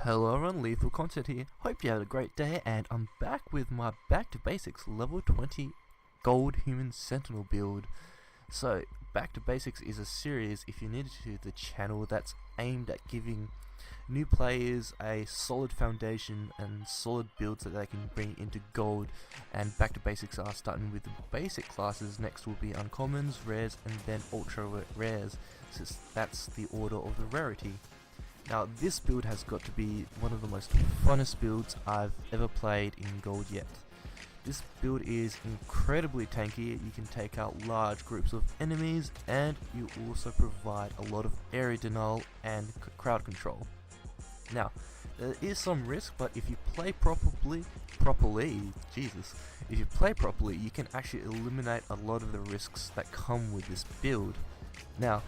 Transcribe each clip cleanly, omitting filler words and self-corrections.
Hello everyone, Lethal Content here. Hope you had a great day, and I'm back with my Back to Basics level 20 Gold Human Sentinel build. So, Back to Basics is a series, if you're new to the channel, that's aimed at giving new players a solid foundation and solid builds that they can bring into gold. And Back to Basics are starting with the basic classes, next will be uncommons, rares, and then ultra rares, since that's the order of the rarity. Now this build has got to be one of the most funnest builds I've ever played in gold yet. This build is incredibly tanky, you can take out large groups of enemies, and you also provide a lot of area denial and crowd control. Now there is some risk, but if you play properly, you can actually eliminate a lot of the risks that come with this build. Now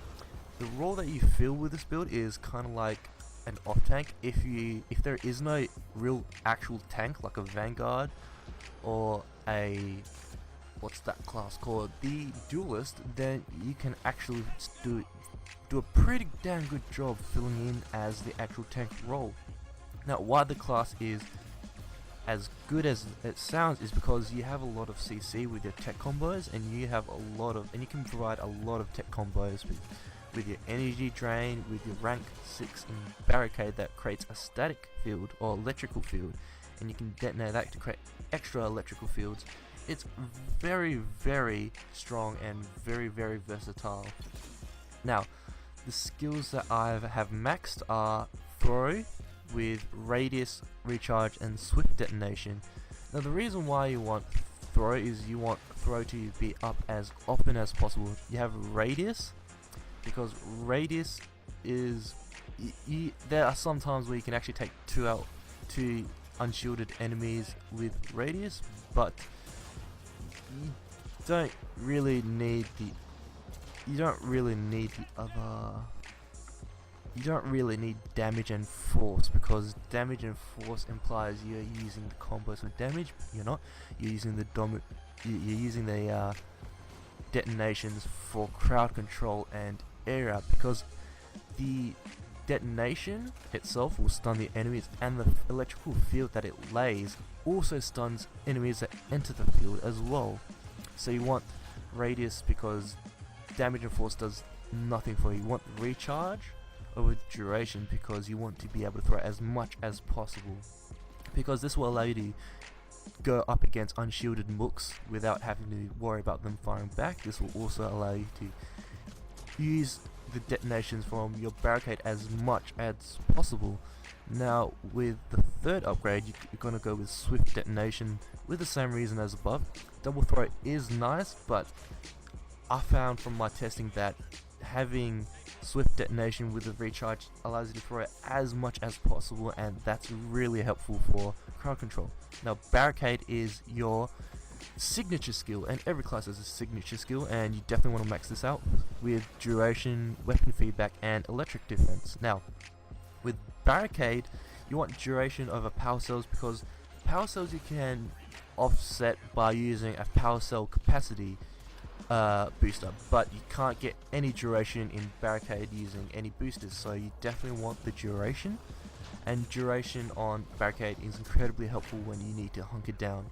the role that you fill with this build is kind of like an off tank. If there is no real actual tank like a Vanguard or a what's that class called, the Duelist, then you can actually do a pretty damn good job filling in as the actual tank role. Now why the class is as good as it sounds is because you have a lot of CC with your tech combos, and you can provide a lot of tech combos with your energy drain, with your rank 6 in barricade that creates a static field or electrical field, and you can detonate that to create extra electrical fields. It's very, very strong and very, very versatile. Now the skills that I have maxed are throw with radius, recharge, and swift detonation. Now the reason why you want throw is you want throw to be up as often as possible. You have radius because radius is there are some times where you can actually take two unshielded enemies with radius, but you don't really need the damage and force, because damage and force implies you're using the combos with damage. You're not. You're using the detonations for crowd control and area, because the detonation itself will stun the enemies, and the electrical field that it lays also stuns enemies that enter the field as well. So you want radius because damage and force does nothing for you. You want recharge over duration because you want to be able to throw as much as possible, because this will allow you to go up against unshielded mooks without having to worry about them firing back. This will also allow you to use the detonations from your barricade as much as possible. Now with the third upgrade, you're going to go with swift detonation with the same reason as above. Double throw is nice, but I found from my testing that having swift detonation with the recharge allows you to throw it as much as possible, and that's really helpful for crowd control. Now barricade is your signature skill, and every class has a signature skill, and you definitely want to max this out with duration, weapon feedback, and electric defense. Now with barricade, you want duration over power cells, because power cells you can offset by using a power cell capacity booster, but you can't get any duration in barricade using any boosters, so you definitely want the duration, and duration on barricade is incredibly helpful when you need to hunker down.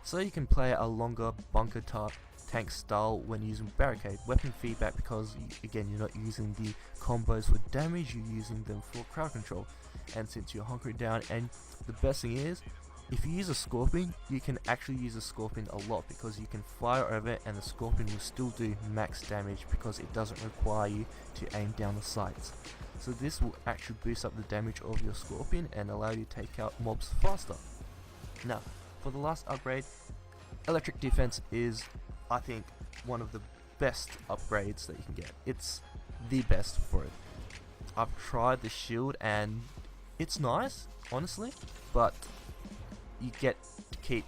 So you can play a longer bunker type tank style when using barricade. Weapon feedback because again you're not using the combos for damage, you're using them for crowd control, and since you're hunkering down, and the best thing is if you use a scorpion, you can actually use a scorpion a lot, because you can fire over it and the scorpion will still do max damage because it doesn't require you to aim down the sights. So this will actually boost up the damage of your scorpion and allow you to take out mobs faster. Now for the last upgrade, electric defense is, I think, one of the best upgrades that you can get. It's the best for it. I've tried the shield and it's nice, honestly, but you get to keep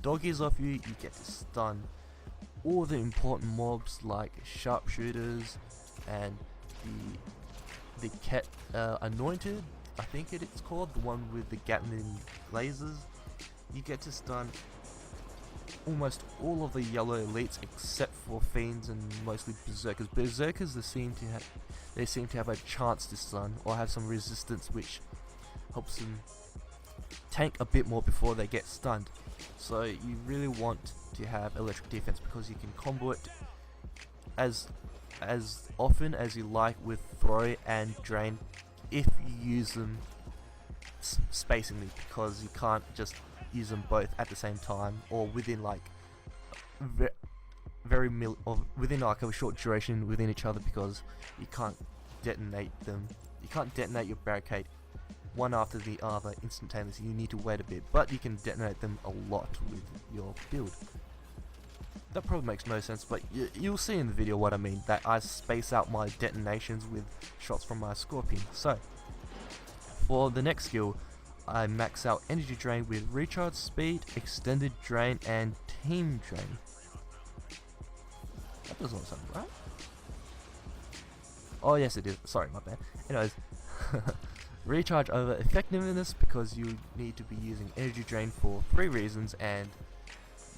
doggies off you, you get to stun all the important mobs like sharpshooters and the anointed, I think it's called, the one with the Gatling lasers. You get to stun almost all of the yellow elites except for fiends and mostly berserkers. Berserkers they seem to have a chance to stun or have some resistance, which helps them tank a bit more before they get stunned. So you really want to have electric defense because you can combo it as often as you like with throw and drain if you use them spacingly, because you can't just use them both at the same time or within like within like a short duration within each other, because you can't detonate them. You can't detonate your barricade one after the other instantaneously. You need to wait a bit, but you can detonate them a lot with your build. That probably makes no sense, but you'll see in the video what I mean, that I space out my detonations with shots from my Scorpion. So, for the next skill, I max out energy drain with recharge speed, extended drain, and team drain. That does not sound right. Oh yes it is, sorry, my bad. Anyways, recharge over effectiveness, because you need to be using energy drain for 3 reasons, and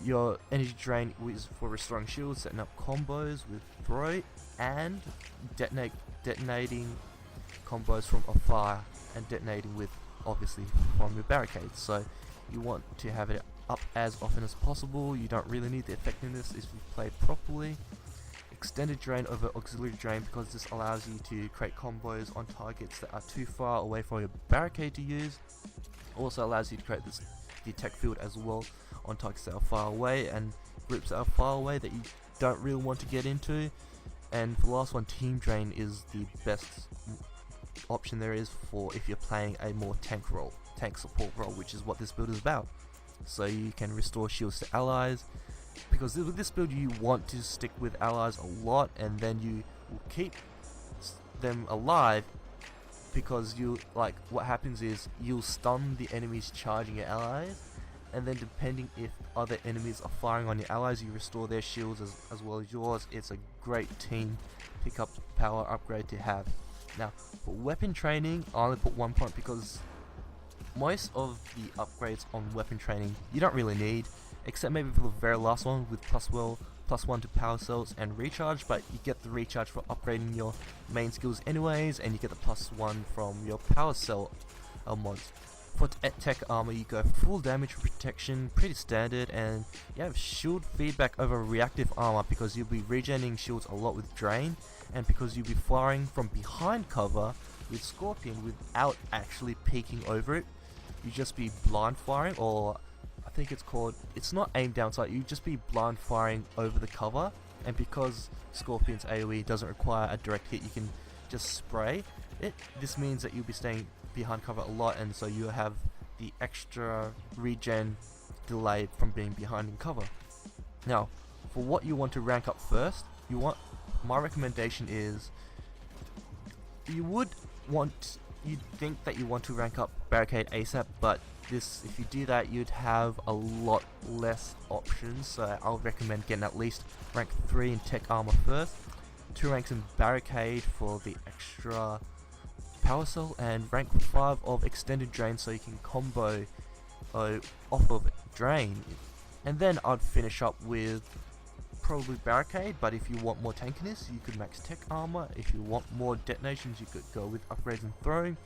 your energy drain is for restoring shields, setting up combos with throw, and detonating combos from afar, and detonating with obviously from your barricades. So you want to have it up as often as possible. You don't really need the effectiveness if you play properly. Extended drain over auxiliary drain, because this allows you to create combos on targets that are too far away from your barricade to use. Also allows you to create this detect field as well on targets that are far away and groups that are far away that you don't really want to get into. And for the last one, team drain is the best option there is for if you're playing a more tank support role, which is what this build is about. So you can restore shields to allies, because with this build you want to stick with allies a lot, and then you will keep them alive, because you like what happens is you'll stun the enemies charging your allies, and then depending if other enemies are firing on your allies, you restore their shields as well as yours. It's a great team pickup power upgrade to have. Now for weapon training, I only put 1 point, because most of the upgrades on weapon training you don't really need, except maybe for the very last one with +1 to power cells and recharge, but you get the recharge for upgrading your main skills anyways, and you get the +1 from your power cell mods. For tech armor, you go full damage protection, pretty standard, and you have shield feedback over reactive armor, because you'll be regenerating shields a lot with drain, and because you'll be firing from behind cover with Scorpion without actually peeking over it. You just be blind firing, or I think it's not aim down sight, you just be blind firing over the cover, and because Scorpion's AoE doesn't require a direct hit, you can just spray it. This means that you'll be staying behind cover a lot, and so you have the extra regen delay from being behind in cover. Now, for what you want to rank up first, my recommendation is you'd think that you want to rank up Barricade ASAP, but if you do that, you'd have a lot less options. So I'll recommend getting at least rank 3 in tech armor first, 2 ranks in Barricade for the extra power cell, and rank 5 of extended drain so you can combo off of drain. And then I'd finish up with probably Barricade, but if you want more tankiness, you could max tech armor. If you want more detonations, you could go with upgrades and throwing,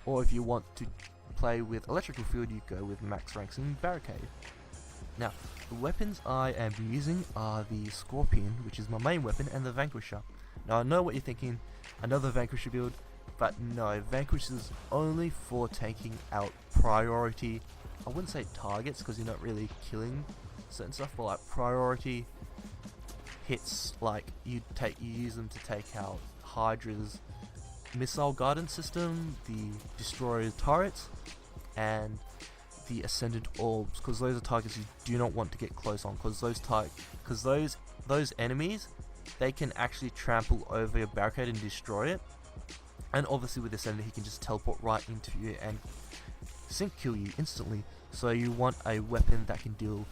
or if you want to play with electrical field, you go with max ranks in Barricade. Now, the weapons I am using are the Scorpion, which is my main weapon, and the Vanquisher. Now I know what you're thinking, another Vanquisher build, but no, Vanquish is only for taking out priority, I wouldn't say targets because you're not really killing certain stuff, but like priority hits, like you use them to take out Hydra's missile guidance system, the destroyer turrets, and the ascendant orbs, because those are targets you do not want to get close on, because those enemies, they can actually trample over your barricade and destroy it. And obviously with Ascendant, he can just teleport right into you and sync kill you instantly. So you want a weapon that can deal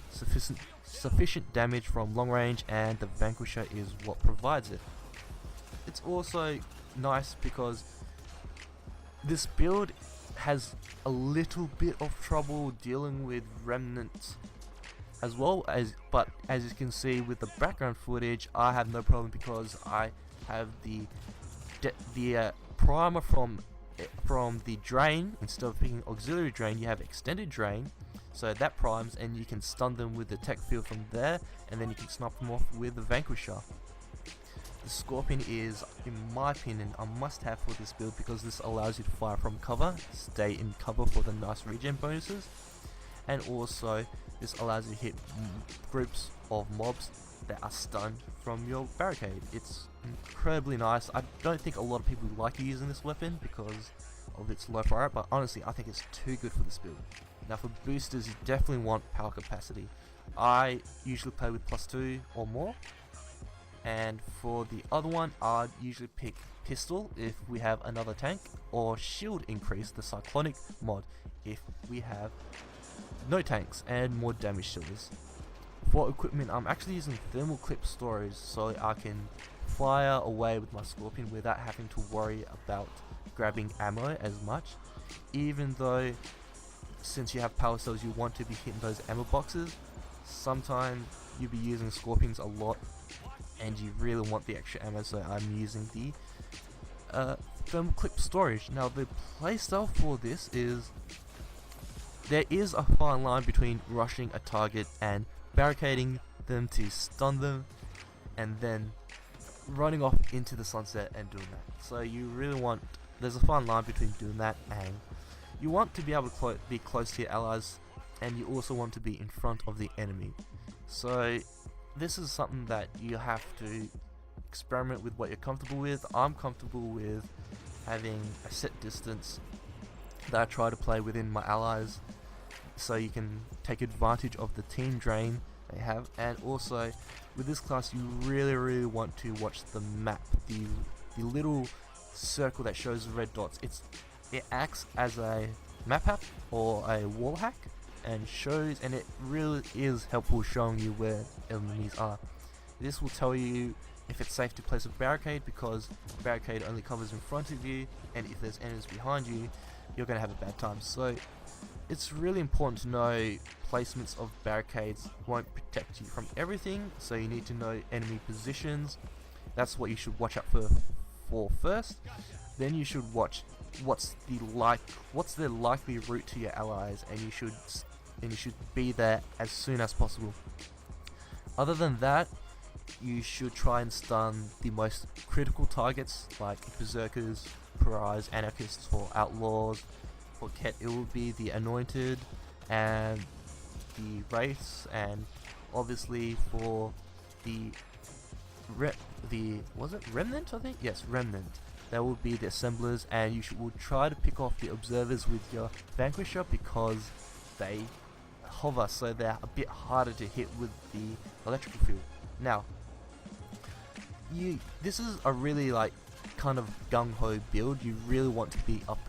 sufficient damage from long range, and the Vanquisher is what provides it. It's also nice because this build has a little bit of trouble dealing with remnants as well as, but as you can see with the background footage, I have no problem because I have the primer from from the drain, instead of picking auxiliary drain, you have extended drain. So that primes, and you can stun them with the tech field from there, and then you can snipe them off with the Vanquisher. The Scorpion is, in my opinion, a must-have for this build because this allows you to fire from cover, stay in cover for the nice regen bonuses, and also this allows you to hit groups of mobs that are stunned from your barricade. It's incredibly nice. I don't think a lot of people like using this weapon because of its low fire rate, but honestly I think it's too good for this build. Now for boosters, you definitely want power capacity. I usually play with +2 or more, and for the other one I'd usually pick pistol if we have another tank, or shield increase, the cyclonic mod, if we have no tanks and more damage dealers. For equipment, I'm actually using thermal clip storage so I can fire away with my Scorpion without having to worry about grabbing ammo as much, even though since you have power cells you want to be hitting those ammo boxes. Sometimes you'll be using Scorpions a lot and you really want the extra ammo, so I'm using the thermal clip storage. Now the playstyle for this is, there is a fine line between rushing a target and barricading them to stun them and then running off into the sunset and doing that. So you really want, there's a fine line between doing that, and you want to be able to be close to your allies, and you also want to be in front of the enemy. So this is something that you have to experiment with what you're comfortable with. I'm comfortable with having a set distance that I try to play within my allies, so you can take advantage of the team drain they have. And also with this class you really want to watch the map, the little circle that shows red dots. It acts as a map hack or a wall hack, and it really is helpful showing you where enemies are. This will tell you if it's safe to place a barricade, because the barricade only covers in front of you, and if there's enemies behind you, you're going to have a bad time. So it's really important to know placements of barricades won't protect you from everything, so you need to know enemy positions. That's what you should watch out for first. Then you should watch what's the likely route to your allies, and you should be there as soon as possible. Other than that, you should try and stun the most critical targets like berserkers, pariahs, anarchists, or outlaws. For Ket it will be the anointed and the wraiths, and obviously for the was it remnant, I think? Yes, remnant. That will be the assemblers, and you would try to pick off the observers with your Vanquisher because they hover, so they're a bit harder to hit with the electrical field. Now, this is a really kind of gung-ho build. You really want to be up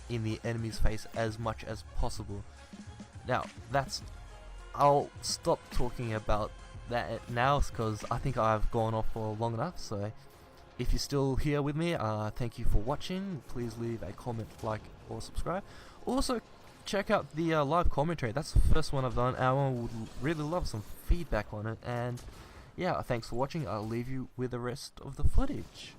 in the enemy's face as much as possible. Now, I'll stop talking about that now because I think I've gone off for long enough. So if you're still here with me, thank you for watching. Please leave a comment, like, or subscribe. Also, check out the live commentary. That's the first one I've done, and I would really love some feedback on it. And yeah, thanks for watching. I'll leave you with the rest of the footage.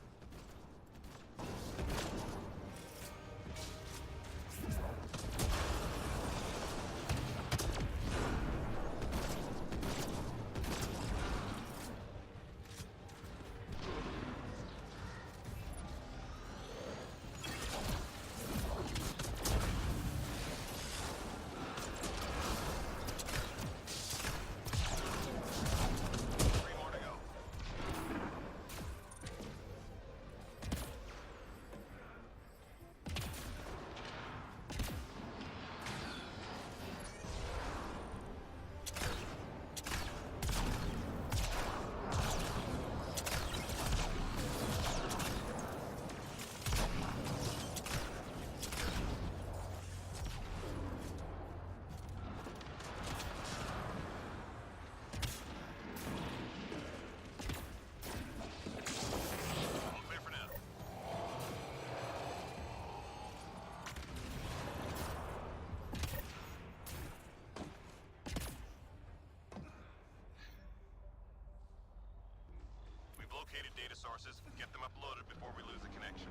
Located data sources, get them uploaded before we lose the connection.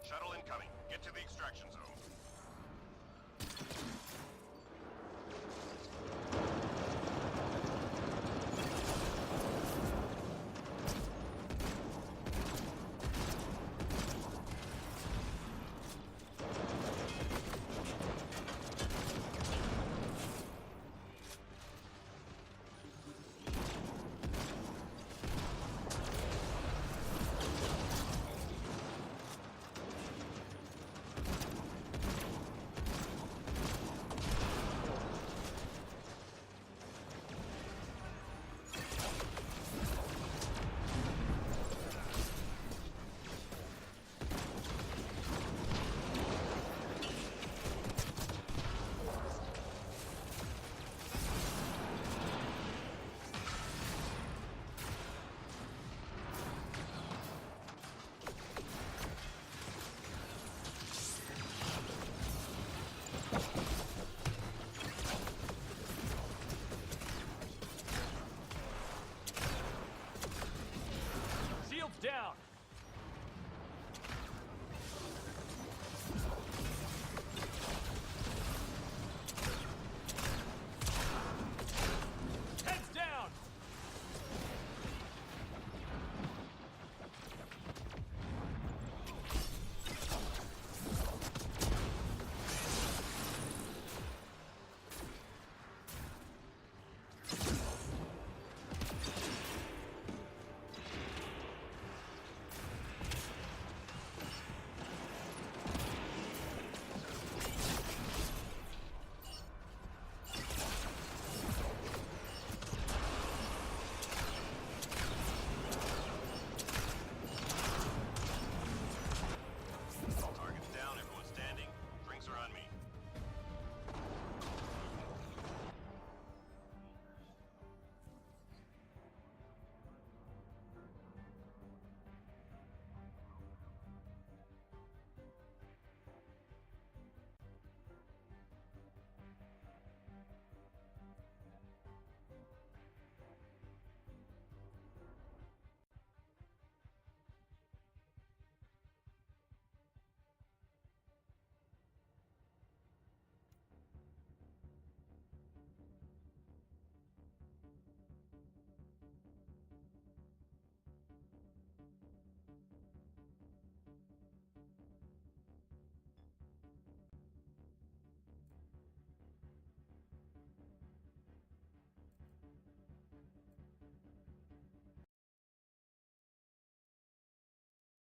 Shuttle incoming. Get to the extraction zone.